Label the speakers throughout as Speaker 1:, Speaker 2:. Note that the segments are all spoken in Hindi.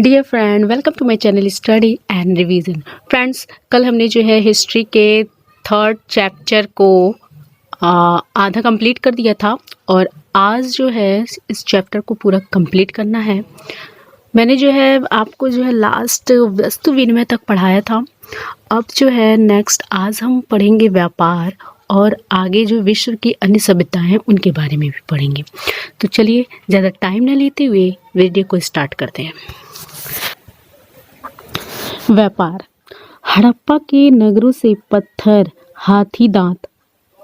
Speaker 1: Dear friend, welcome to my channel study and revision. Friends, कल हमने जो है हिस्ट्री के थर्ड चैप्टर को आधा कंप्लीट कर दिया था और आज जो है इस चैप्टर को पूरा कंप्लीट करना है। मैंने जो है आपको जो है लास्ट वस्तु विनिमय तक पढ़ाया था। अब जो है नेक्स्ट आज हम पढ़ेंगे व्यापार और आगे जो विश्व की अन्य सभ्यताएं हैं उनके बारे में भी पढ़ेंगे। तो चलिए ज़्यादा टाइम न लेते हुए वीडियो को स्टार्ट करते हैं। व्यापार। हड़प्पा के नगरों से पत्थर, हाथी दांत,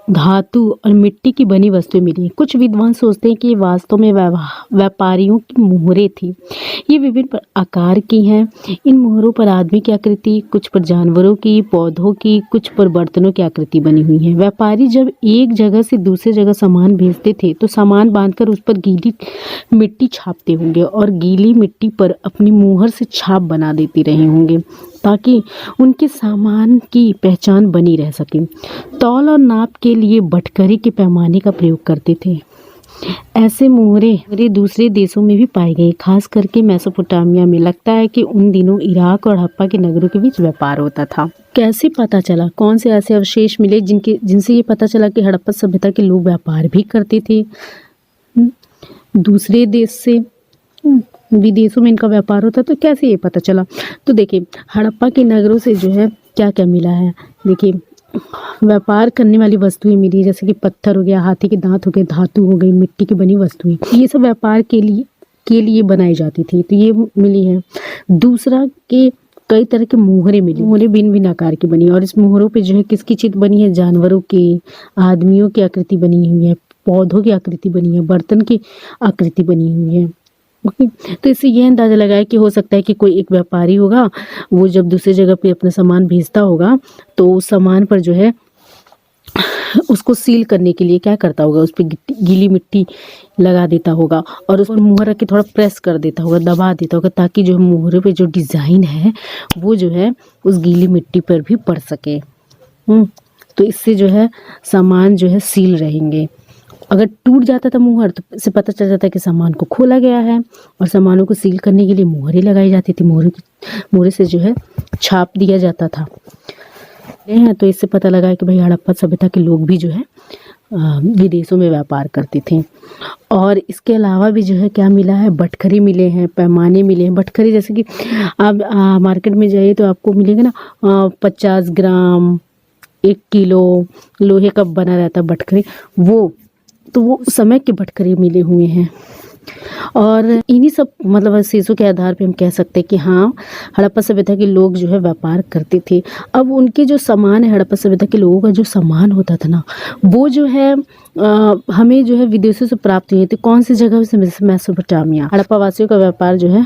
Speaker 1: धातु और मिट्टी की बनी वस्तुएं मिली। कुछ विद्वान सोचते हैं कि ये वास्तव में व्यापारियों की मोहरें थी। ये विभिन्न आकार की हैं। इन मोहरों पर आदमी की आकृति, कुछ पर जानवरों की, पौधों की, कुछ पर बर्तनों की आकृति बनी हुई है। व्यापारी जब एक जगह से दूसरे जगह सामान भेजते थे तो सामान बांधकर उस पर गीली मिट्टी छापते होंगे और गीली मिट्टी पर अपनी मुहर से छाप बना देते रहे होंगे ताकि उनके सामान की पहचान बनी रह सके। तौल और नाप के लिए बटखरे के पैमाने का प्रयोग करते थे। ऐसे मोहरे दूसरे देशों में भी पाए गए, खास करके मेसोपोटामिया में। लगता है कि उन दिनों इराक और हड़प्पा के नगरों के बीच व्यापार होता था। कैसे पता चला? कौन से ऐसे अवशेष मिले जिनसे ये पता चला कि हड़प्पा सभ्यता के लोग व्यापार भी करते थे दूसरे देश से? विदेशों में इनका व्यापार होता, तो कैसे ये पता चला? तो देखिए, हड़प्पा के नगरों से जो है क्या क्या मिला है। देखिए, व्यापार करने वाली वस्तुएं मिली, जैसे कि पत्थर हो गया, हाथी के दांत हो गए, धातु हो गई, मिट्टी की बनी वस्तुएं। ये सब व्यापार के लिए बनाई जाती थी, तो ये मिली है। दूसरा कि कई तरह के मोहरें मिली। मोहरें भिन्न भिन्न आकार की बनी और इस मोहरों पे जो है किसकी चित्र बनी है? जानवरों की, आदमियों की आकृति बनी हुई है, पौधों की आकृति बनी है, बर्तन की आकृति बनी हुई है। ओके, तो इससे यह अंदाजा लगाया कि हो सकता है कि कोई एक व्यापारी होगा, वो जब दूसरी जगह पे अपना सामान भेजता होगा तो उस सामान पर जो है उसको सील करने के लिए क्या करता होगा, उस पर गीली मिट्टी लगा देता होगा और उस पर मुहर रख के थोड़ा प्रेस कर देता होगा, दबा देता होगा, ताकि जो मुहरे पे जो डिज़ाइन है वो जो है उस गीली मिट्टी पर भी पड़ सके। तो इससे जो है सामान जो है सील रहेंगे। अगर टूट जाता था मुहर तो इससे पता चल जाता है कि सामान को खोला गया है। और सामानों को सील करने के लिए मोहरें लगाई जाती थी। मोहरे से जो है छाप दिया जाता था। तो इससे पता लगा कि भाई हड़प्पा सभ्यता के लोग भी जो है विदेशों में व्यापार करते थे। और इसके अलावा भी जो है क्या मिला है? बटखरे मिले हैं, पैमाने मिले हैं। बटखरे जैसे कि आप मार्केट में जाइए तो आपको मिलेगा ना 50 ग्राम, 1 किलो लोहे का बना रहता है बटखरे, वो उस समय के बटखरे मिले हुए हैं। और इन्हीं सब मतलब अवशेषों के आधार पे हम कह सकते हैं कि हाँ, हड़प्पा सभ्यता के लोग जो है व्यापार करते थे। अब उनके जो सामान है, हड़प्पा सभ्यता के लोगों का जो सामान होता था ना, वो जो है हमें जो है विदेशों से प्राप्त हुए थे। कौन सी जगह से? मेसोपोटामिया। हड़प्पा वासियों का व्यापार जो है,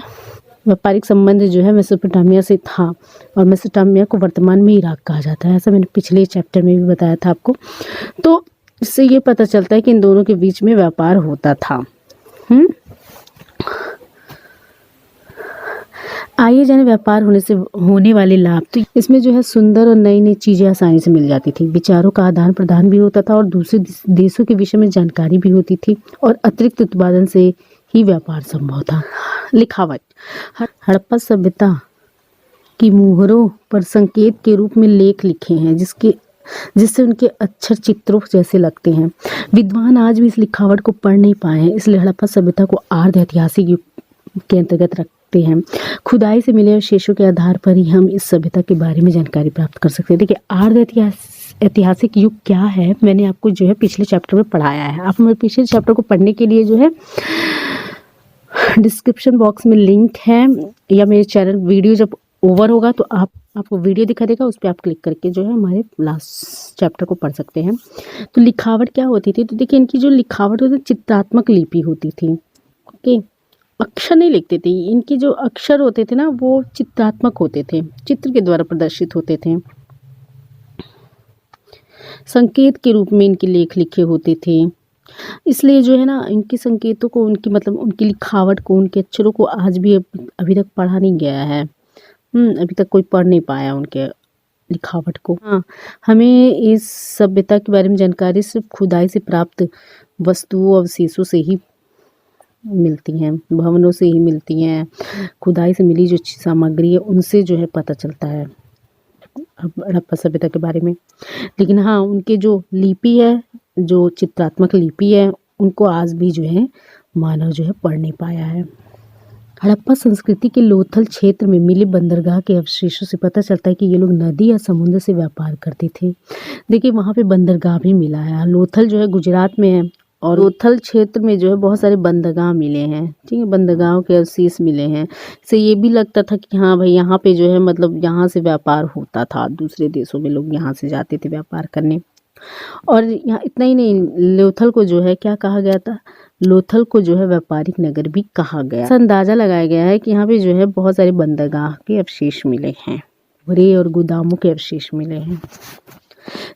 Speaker 1: व्यापारिक संबंध जो है मेसोपोटामिया से था और मेसोपोटामिया को वर्तमान में इराक कहा जाता है। ऐसा मैंने पिछले चैप्टर में भी बताया था आपको। तो इससे ये पता चलता है कि इन दोनों के बीच में व्यापार होता था। आइए जाने व्यापार होने से होने वाले लाभ। तो इसमें जो है सुंदर और नई नई चीज़ें आसानी से मिल जाती थी, विचारों का आदान प्रदान भी होता था और दूसरे देशों के विषय में जानकारी भी होती थी और अतिरिक्त उत्पादन से ही व्यापार संभव था। लिखावट। हड़प्पा सभ्यता की मोहरों पर संकेत के रूप में लेख लिखे हैं जिससे उनके अक्षर चित्रों जैसे लगते हैं। विद्वान आज भी इस लिखावट को पढ़ नहीं पाए हैं, इसलिए हड़प्पा सभ्यता को आर्ध ऐतिहासिक युग के अंतर्गत रखते हैं। खुदाई से मिले अवशेषों के आधार पर ही हम इस सभ्यता के बारे में जानकारी प्राप्त कर सकते हैं। देखिए, आर्ध ऐतिहासिक युग क्या है, मैंने आपको जो है पिछले चैप्टर में पढ़ाया है। आप हमारे पिछले चैप्टर को पढ़ने के लिए जो है डिस्क्रिप्शन बॉक्स में लिंक है, या मेरे चैनल वीडियो जब ओवर होगा तो आपको वीडियो दिखा देगा, उस पर आप क्लिक करके जो है हमारे लास्ट चैप्टर को पढ़ सकते हैं। तो लिखावट क्या होती थी? तो देखिए, इनकी जो लिखावट होती थी चित्रात्मक लिपि होती थी। ओके, अक्षर नहीं लिखते थे। इनके जो अक्षर होते थे ना, वो चित्रात्मक होते थे, चित्र के द्वारा प्रदर्शित होते थे। संकेत के रूप में इनके लेख लिखे होते थे। इसलिए जो है ना, इनके संकेतों को, उनकी लिखावट को, उनके अक्षरों को आज भी अभी तक पढ़ा नहीं गया है। अभी तक कोई पढ़ नहीं पाया उनके लिखावट को। हाँ, हमें इस सभ्यता के बारे में जानकारी सिर्फ खुदाई से प्राप्त वस्तुओं, अवशेषों से ही मिलती हैं, भवनों से ही मिलती हैं, खुदाई से मिली जो सामग्री है उनसे जो है पता चलता है हड़प्पा सभ्यता के बारे में। लेकिन हाँ, उनके जो लिपि है, जो चित्रात्मक लिपि है, उनको आज भी जो है मानव जो है पढ़ नहीं पाया है। हड़प्पा संस्कृति के लोथल क्षेत्र में मिले बंदरगाह के अवशेषों से पता चलता है कि ये लोग नदी या समुद्र से व्यापार करते थे। देखिए वहाँ पे बंदरगाह भी मिला है। लोथल जो है गुजरात में है और लोथल क्षेत्र में जो है बहुत सारे बंदरगाह मिले हैं, ठीक है, बंदरगाहों के अवशेष मिले हैं। इससे ये भी लगता था कि हाँ भाई यहाँ पे जो है मतलब यहाँ से व्यापार होता था, दूसरे देशों में लोग यहाँ से जाते थे व्यापार करने। और यहाँ इतना ही नहीं, लोथल को जो है क्या कहा गया था, लोथल को जो है व्यापारिक नगर भी कहा गया। ऐसा अंदाजा लगाया गया है कि यहाँ पे जो है बहुत सारे बंदरगाह के अवशेष मिले हैं, भरे और गोदामों के अवशेष मिले हैं।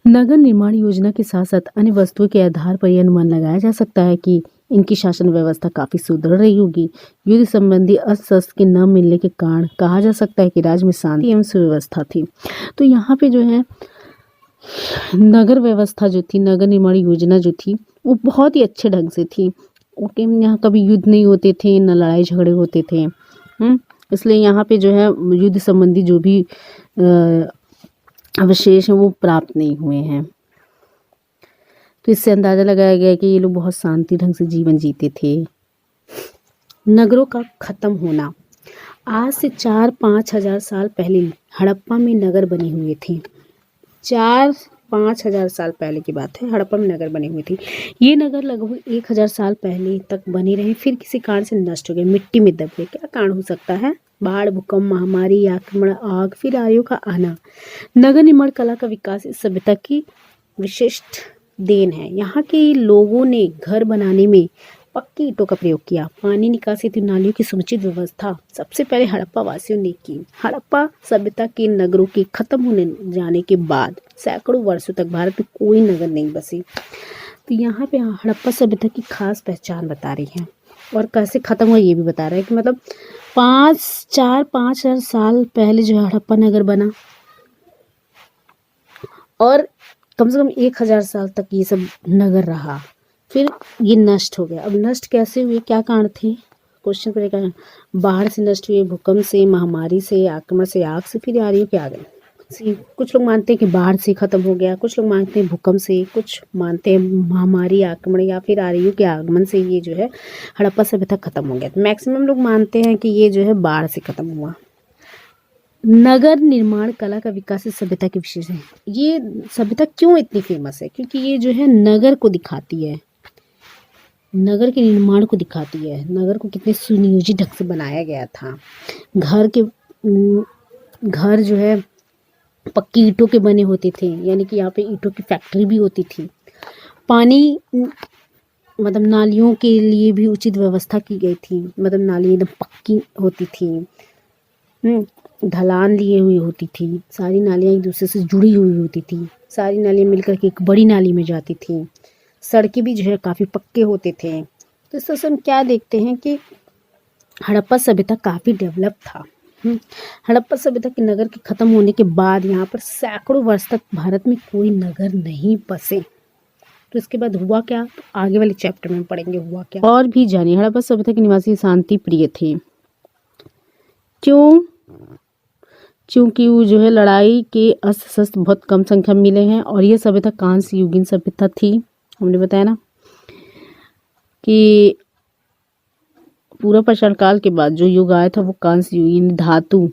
Speaker 1: नगर निर्माण योजना के साथ साथ अन्य वस्तुओं के आधार पर यह अनुमान लगाया जा सकता है कि इनकी शासन व्यवस्था काफी सुदृढ़ रही होगी। युद्ध संबंधी अस्त्र के न मिलने के कारण कहा जा सकता है कि राज्य में शांति एवं सुव्यवस्था थी। तो यहाँ पे जो है नगर व्यवस्था जो थी, नगर निर्माण योजना जो थी वो बहुत ही अच्छे ढंग से थी। ओके, यहाँ कभी युद्ध नहीं होते थे, न लड़ाई झगड़े होते थे। इसलिए यहाँ पे जो है युद्ध संबंधी जो भी अवशेष हैं वो प्राप्त नहीं हुए हैं। तो इससे अंदाजा लगाया गया कि ये लोग बहुत शांति ढंग से जीवन जीते थे। नगरों का खत्म होना। आज से 4-5 हजार साल पहले हड़प्पा में नगर बने हुए थे। 4-5 हजार साल पहले की बात है, हड़प्पा में नगर बने हुए थे। ये नगर लगभग 1000 साल पहले तक बने रहे, फिर किसी कारण से नष्ट हो गए, मिट्टी में दब गए। क्या कारण हो सकता है? बाढ़, भूकंप, महामारी, आक्रमण, आग, फिर आर्यों का आना। नगर निर्माण कला का विकास इस सभ्यता की विशिष्ट देन है। यहाँ के लोगों ने घर बनाने में पक्की ईंटों का प्रयोग किया। पानी निकासी थी, नालियों की समुचित व्यवस्था सबसे पहले हड़प्पा वासियों ने की। हड़प्पा सभ्यता के नगरों के खत्म होने जाने के बाद सैकड़ों वर्षों तक भारत में कोई नगर नहीं बसे। तो यहाँ पे हड़प्पा सभ्यता की खास पहचान बता रही है और कैसे खत्म हुआ ये भी बता रहा है कि मतलब 4-5 हजार साल पहले जो है हड़प्पा नगर बना और कम से कम 1000 साल तक ये सब नगर रहा, फिर ये नष्ट हो गया। अब नष्ट कैसे हुए, क्या कारण थे? क्वेश्चन पर बाढ़ से नष्ट हुए, भूकंप से, महामारी से, आक्रमण से, आग से, फिर आर्यों के आ गए। कुछ लोग मानते हैं कि बाढ़ से खत्म हो गया, कुछ लोग मानते हैं भूकंप से, कुछ मानते हैं महामारी, आक्रमण या फिर आर्यों के आगमन से ये जो है हड़प्पा सभ्यता खत्म हो गया। तो मैक्सिमम लोग मानते हैं कि ये जो है बाढ़ से खत्म हुआ। नगर निर्माण कला का विकास इस सभ्यता की विशेष है। ये सभ्यता क्यों इतनी फेमस है? क्योंकि ये जो है नगर को दिखाती है, नगर के निर्माण को दिखाती है, नगर को कितने सुनियोजित ढंग से बनाया गया था। घर जो है पक्की ईंटों के बने होते थे, यानी कि यहाँ पे ईंटों की फैक्ट्री भी होती थी। पानी मतलब नालियों के लिए भी उचित व्यवस्था की गई थी, मतलब नाली एकदम पक्की होती थी, ढलान लिए हुई होती थी, सारी नालियाँ एक दूसरे से जुड़ी हुई होती थी, सारी नालियाँ मिलकर के एक बड़ी नाली में जाती थी। सड़कें भी जो है काफ़ी पक्के होते थे। तो इस तरह से हम क्या देखते हैं कि हड़प्पा सभ्यता काफ़ी डेवलप था। हड़प्पा सभ्यता के नगर के ख़त्म होने के बाद यहाँ पर सैकड़ों वर्ष तक भारत में कोई नगर नहीं बसे। तो इसके बाद हुआ क्या, तो आगे वाले चैप्टर में पढ़ेंगे हुआ क्या। और भी जानिए। हड़प्पा सभ्यता के निवासी शांति प्रिय थे। क्योंकि वो जो है लड़ाई के अस्त्र शस्त्र बहुत कम संख्या में मिले हैं और ये सभ्यता कांस्य युगीन सभ्यता थी। हमने बताया ना कि पूरा पाषाण काल के बाद जो युग आया था वो कांस्य युगीन धातु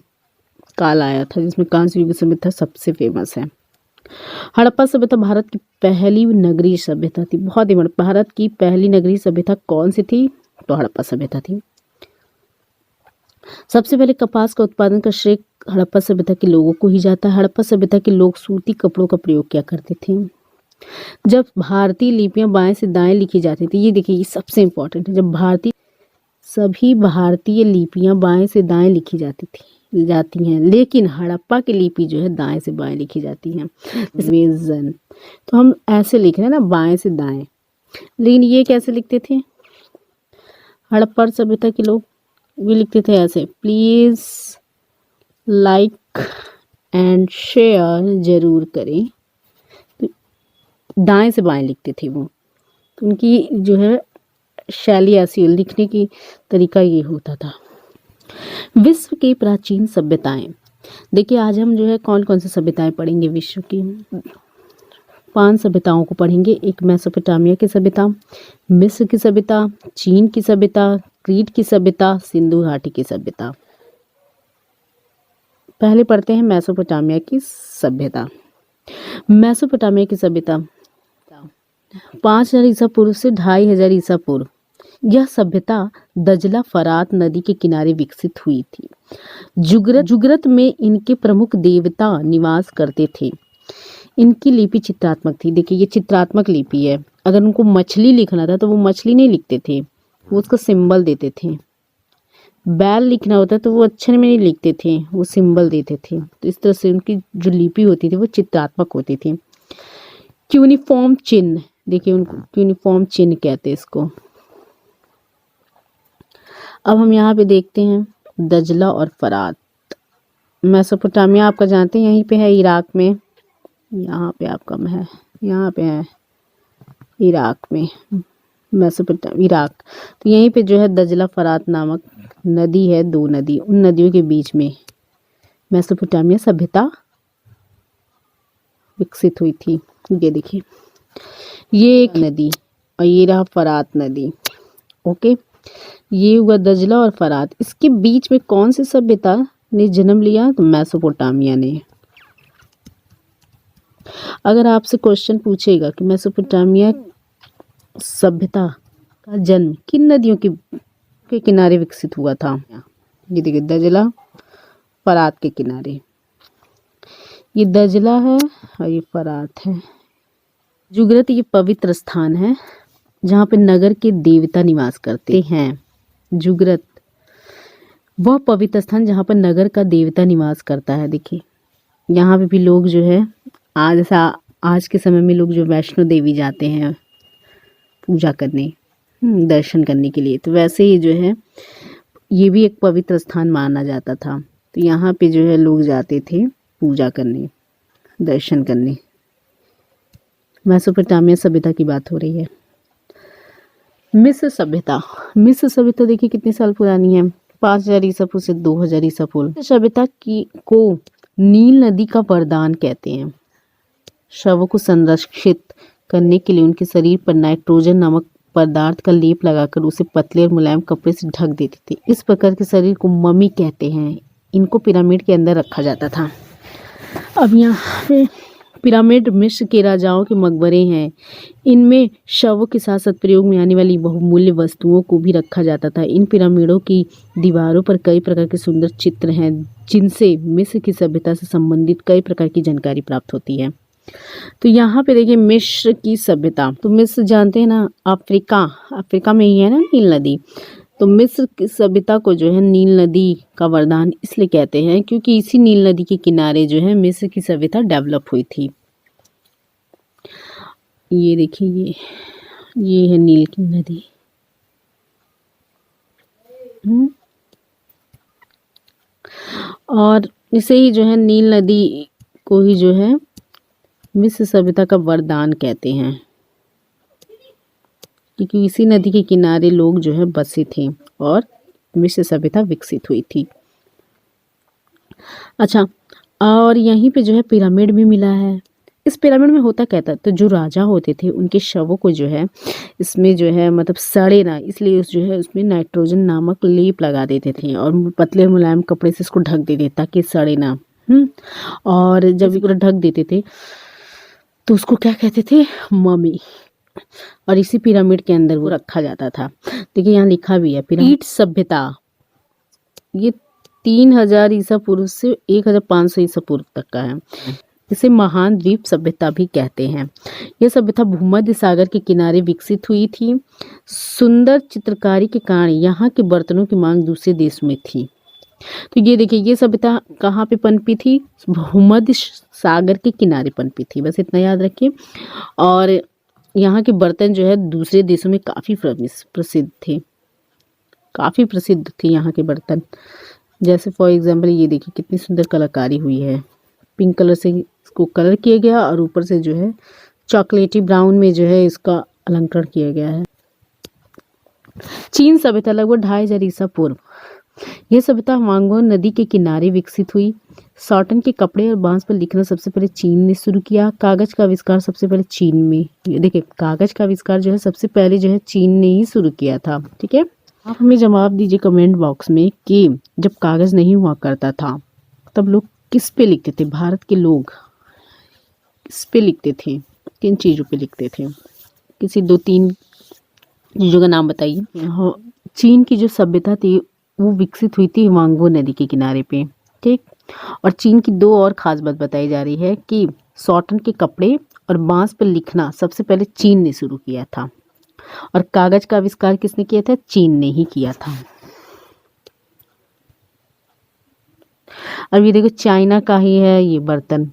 Speaker 1: काल आया था, जिसमें कांस्य युगीन सभ्यता सबसे फेमस है। हड़प्पा सभ्यता भारत की पहली नगरीय सभ्यता थी। बहुत ही भारत की पहली नगरीय सभ्यता कौन सी थी? तो हड़प्पा सभ्यता थी। सबसे पहले कपास का उत्पादन का श्रेय हड़प्पा सभ्यता के लोगों को ही जाता है। हड़प्पा सभ्यता के लोग सूती कपड़ों का प्रयोग किया करते थे। जब भारतीय लिपियां बाएं से दाएं लिखी जाती थी, ये देखिए ये सबसे इम्पोर्टेंट है, जब सभी भारतीय लिपियां बाएं से दाएं लिखी जाती हैं, लेकिन हड़प्पा की लिपि जो है दाएं से बाएं लिखी जाती है। तो हम ऐसे लिख रहे हैं ना, बाएं से दाएं, लेकिन ये कैसे लिखते थे? हड़प्पा सभ्यता के लोग भी लिखते थे ऐसे। प्लीज लाइक एंड शेयर जरूर करें। तो दाएं से बाएं लिखते थे वो। तो उनकी जो है शैली ऐसी लिखने की तरीका ये होता था। विश्व की प्राचीन सभ्यताएं। देखिए आज हम जो है कौन कौन सी सभ्यताएं पढ़ेंगे विश्व की। 5 सभ्यताओं को पढ़ेंगे। एक मेसोपोटामिया की सभ्यता, मिस्र की सभ्यता, चीन की सभ्यता, क्रीट की सभ्यता, सिंधु घाटी की सभ्यता। पहले पढ़ते हैं मेसोपोटामिया की सभ्यता। मेसोपोटामिया की सभ्यता 5000 ईसा पूर्व से 2500 ईसा पूर्व। यह सभ्यता दजला फरात नदी के किनारे विकसित हुई थी। जुगरत में इनके प्रमुख देवता निवास करते थे। इनकी लिपि चित्रात्मक थी। देखिए ये चित्रात्मक लिपि है। अगर उनको मछली लिखना था तो वो मछली नहीं लिखते थे, वो उसका सिंबल देते थे। बैल लिखना होता तो वो अक्षर में नहीं लिखते थे, वो सिंबल देते थे। तो इस तरह से उनकी जो लिपि होती थी वो चित्रात्मक होती थी। क्यूनिफॉर्म चिन्ह, देखिए उनको क्यूनिफॉर्म चिन्ह कहते हैं इसको। अब हम यहाँ पे देखते हैं दजला और फरात। मेसोपोटामिया आपका जानते हैं यहीं पे है इराक में, यहाँ पे आपका है, यहाँ पे है इराक में, मेसोपोटामिया इराक। तो यहीं पे जो है दजला फरात नामक नदी है, 2 नदी, उन नदियों के बीच में मेसोपोटामिया सभ्यता विकसित हुई थी। ये देखिए ये एक नदी और ये रहा फरात नदी। ओके, ये हुआ दजला और फरात। इसके बीच में कौन सी सभ्यता ने जन्म लिया? तो मेसोपोटामिया ने। अगर आपसे क्वेश्चन पूछेगा कि मेसोपोटामिया सभ्यता का जन्म किन नदियों के किनारे विकसित हुआ था, ये देखिए दजला फरात के किनारे। ये दजला है और ये फरात है। जुगरत ये पवित्र स्थान है जहाँ पे नगर के देवता निवास करते हैं। जुगरत वह पवित्र स्थान जहाँ पर नगर का देवता निवास करता है। देखिए यहाँ पे भी लोग जो है आज के समय में लोग जो वैष्णो देवी जाते हैं पूजा करने, दर्शन करने के लिए, तो वैसे ही जो है ये भी एक पवित्र स्थान माना जाता था। तो यहाँ पे जो है लोग जाते थे पूजा करने, दर्शन करने। मेसोपोटामिया सभ्यता की बात हो रही है। मिस्र सभ्यता। मिस्र सभ्यता देखिए कितने साल पुरानी है, 5000 ईसा पूर्व से 2000 ईसा पूर्व। सभ्यता को नील नदी का वरदान कहते हैं। शवों को संरक्षित करने के लिए उनके शरीर पर नाइट्रोजन नामक पदार्थ का लेप लगाकर उसे पतले और मुलायम कपड़े से ढक देते थे। इस प्रकार के शरीर को मम्मी कहते हैं। इनको पिरामिड के अंदर रखा जाता था। अब यहाँ पे पिरामिड मिस्र के राजाओं के मकबरे हैं। इनमें शवों के साथ साथ प्रयोग में आने वाली बहुमूल्य वस्तुओं को भी रखा जाता था। इन पिरामिडों की दीवारों पर कई प्रकार के सुंदर चित्र हैं जिनसे मिस्र की सभ्यता से संबंधित कई प्रकार की जानकारी प्राप्त होती है। तो यहाँ पे देखिए मिस्र की सभ्यता। तो मिस्र जानते हैं ना, अफ्रीका में ही है ना नील नदी। तो मिस्र की सभ्यता को जो है नील नदी का वरदान इसलिए कहते हैं क्योंकि इसी नील नदी के किनारे जो है मिस्र की सभ्यता डेवलप हुई थी। ये देखिए ये है नील की नदी। और इसे ही जो है नील नदी को ही जो है मिस्र सभ्यता का वरदान कहते हैं क्योंकि इसी नदी के किनारे लोग जो है बसे थे और मिस्र सभ्यता विकसित हुई थी। अच्छा, और यहीं पे जो है पिरामिड भी मिला है। इस पिरामिड में होता क्या था, तो जो राजा होते थे उनके शवों को जो है इसमें जो है मतलब सड़े ना, इसलिए जो है उसमें नाइट्रोजन नामक लेप लगा देते थे और पतले मुलायम कपड़े से इसको ढक देते ताकि सड़े ना। और जब पूरा ढक देते थे तो उसको क्या कहते थे, मम्मी। और इसी पिरामिड के अंदर वो रखा जाता था। देखिए यहाँ लिखा भी है पिरामिड सभ्यता। ये 3000 ईसा पूर्व से 1500 ईसा पूर्व तक का है। इसे महान द्वीप सभ्यता भी कहते हैं। यह सभ्यता भूमध्य सागर के किनारे विकसित हुई थी। सुंदर चित्रकारी के कारण यहाँ के बर्तनों की मांग दूसरे देश में थी। तो ये देखिए ये सभ्यता कहाँ पे पनपी थी, भूमध्य सागर के किनारे पनपी थी, बस इतना याद रखिए। और यहाँ के बर्तन जो है दूसरे देशों में काफ़ी प्रसिद्ध थे, काफ़ी प्रसिद्ध थे यहाँ के बर्तन। जैसे फॉर एग्जांपल ये देखिए कितनी सुंदर कलाकारी हुई है, पिंक कलर से इसको कलर किया गया और ऊपर से जो है चॉकलेटी ब्राउन में जो है इसका अलंकरण किया गया है। चीन सभ्यता लगभग 2500 ईसा पूर्व। यह सभ्यता वांगो नदी के किनारे विकसित हुई। सॉटन के कपड़े और बांस पर लिखना सबसे पहले चीन ने शुरू किया। कागज का आविष्कार सबसे पहले चीन में, ये देखिए कागज का आविष्कार जो है सबसे पहले जो है चीन ने ही शुरू किया था। ठीक है, आप हमें जवाब दीजिए कमेंट बॉक्स में कि जब कागज नहीं हुआ करता था तब लोग किस पे लिखते थे, भारत के लोग किस पे लिखते थे, किन चीज़ों पे लिखते थे, किसी 2-3 चीज़ों का नाम बताइए। हाँ, चीन की जो सभ्यता थी वो विकसित हुई थी वांगो नदी के किनारे पे। ठीक, और चीन की 2 और खास बात बताई जा रही है कि सॉटन के कपड़े और बांस पर लिखना सबसे पहले चीन ने शुरू किया था और कागज का आविष्कार किसने किया था, चीन ने ही किया था। अब ये देखो चाइना का ही है ये बर्तन,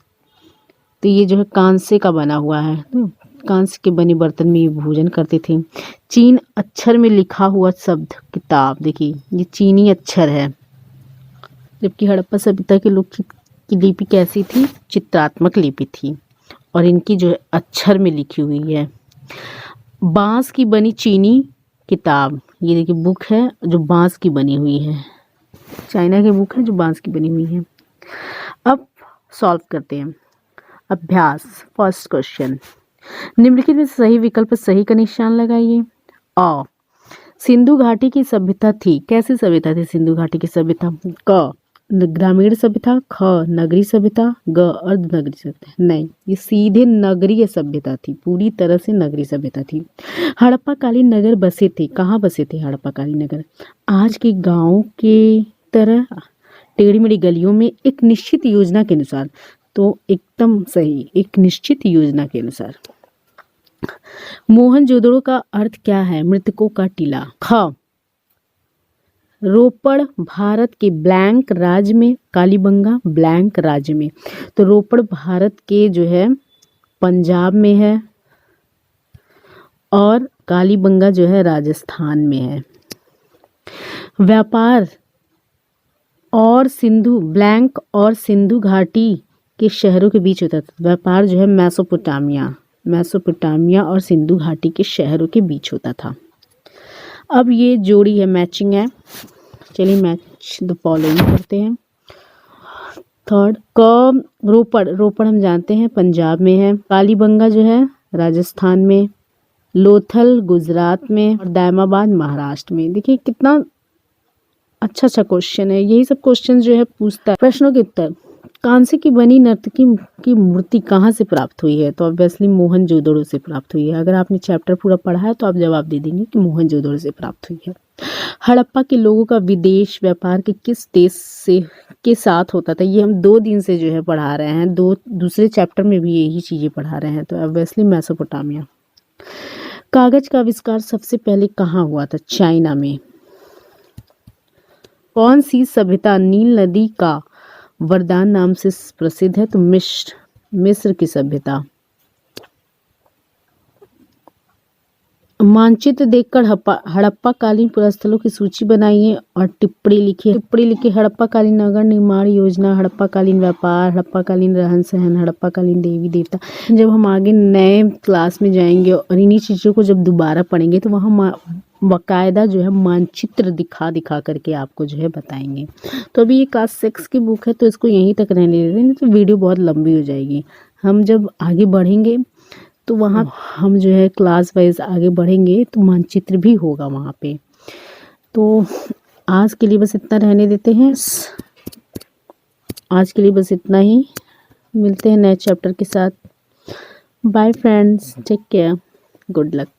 Speaker 1: तो ये जो है कांसे का बना हुआ है, तो कांसे के बने बर्तन में ये भोजन करते थे। चीन अक्षर में लिखा हुआ शब्द किताब, देखिए ये चीनी अक्षर है, जबकि हड़प्पा सभ्यता के लोग की लिपि कैसी थी, चित्रात्मक लिपि थी और इनकी जो है अक्षर में लिखी हुई है। बांस की बनी चीनी किताब, ये देखिए बुक है जो बांस की बनी हुई है, चाइना की बुक है जो बांस की बनी हुई है। अब सॉल्व करते हैं। अभ्यास, फर्स्ट क्वेश्चन, निम्नलिखित में सही विकल्प पर सही का निशान लगाइए। अ, सिंधु घाटी की सभ्यता थी, कैसी सभ्यता थी सिंधु घाटी की सभ्यता? क, ग्रामीण सभ्यता, ख, नगरीय सभ्यता, ग, अर्धनगरीय सभ्यता। नहीं, ये सीधे नगरीय सभ्यता थी, पूरी तरह से नगरीय सभ्यता थी। हड़प्पा कालीन नगर बसे थे, कहाँ बसे थे हड़प्पा कालीन नगर? आज के गांव के तरह टेढ़ी मेढ़ी गलियों में एक निश्चित योजना के अनुसार, तो एकदम सही, एक निश्चित योजना के अनुसार। मोहनजोदड़ो का अर्थ क्या है? मृतकों का टीला। ख, रोपड़ भारत के ब्लैंक राज्य में, कालीबंगा ब्लैंक राज्य में, तो रोपड़ भारत के जो है पंजाब में है और कालीबंगा जो है राजस्थान में है। व्यापार और सिंधु ब्लैंक और सिंधु घाटी के शहरों के बीच होता था। व्यापार जो है मेसोपोटामिया और सिंधु घाटी के शहरों के बीच होता था। अब ये जोड़ी है, मैचिंग है, चलिए मैच द फॉलोइंग करते हैं। थर्ड, क, रोपड़ हम जानते हैं पंजाब में है, कालीबंगा जो है राजस्थान में, लोथल गुजरात में और दायमाबाद महाराष्ट्र में। देखिए कितना अच्छा क्वेश्चन है, यही सब क्वेश्चन जो है पूछता है। प्रश्नों के उत्तर, कांसे की बनी नर्तकी की मूर्ति कहाँ से प्राप्त हुई है? तो ऑब्वियसली मोहनजोदड़ो से प्राप्त हुई है। अगर आपने चैप्टर पूरा पढ़ा है तो आप जवाब दे देंगे कि मोहनजोदड़ो से प्राप्त हुई है। हड़प्पा के लोगों का विदेश व्यापार के किस देश से के साथ होता था? ये हम 2 दिन से जो है पढ़ा रहे हैं, दूसरे चैप्टर में भी यही चीज़ें पढ़ा रहे हैं, तो ऑब्वियसली मेसोपोटामिया। कागज का आविष्कार सबसे पहले कहाँ हुआ था? चाइना में। कौन सी सभ्यता नील नदी का वरदान नाम से प्रसिद्ध है? तो मिस्र की सभ्यता। मानचित्र देखकर हड़प्पा कालीन पुरास्थलों की सूची बनाइए और टिप्पणी लिखिए। हड़प्पा कालीन नगर निर्माण योजना, हड़प्पा कालीन व्यापार, हड़प्पा कालीन रहन सहन, हड़प्पा कालीन देवी देवता। जब हम आगे नए क्लास में जाएंगे और इन्हीं चीज़ों को जब दोबारा पढ़ेंगे तो वहाँ बाकायदा जो है मानचित्र दिखा करके आपको जो है बताएंगे। तो अभी ये क्लास 6 की बुक है तो इसको यहीं तक रहने देते हैं, तो वीडियो बहुत लंबी हो जाएगी। हम जब आगे बढ़ेंगे तो वहाँ हम जो है क्लास वाइज आगे बढ़ेंगे तो मानचित्र भी होगा वहाँ पे। तो आज के लिए बस इतना रहने देते हैं, आज के लिए बस इतना ही, मिलते हैं नए चैप्टर के साथ। Bye friends, take care, good luck.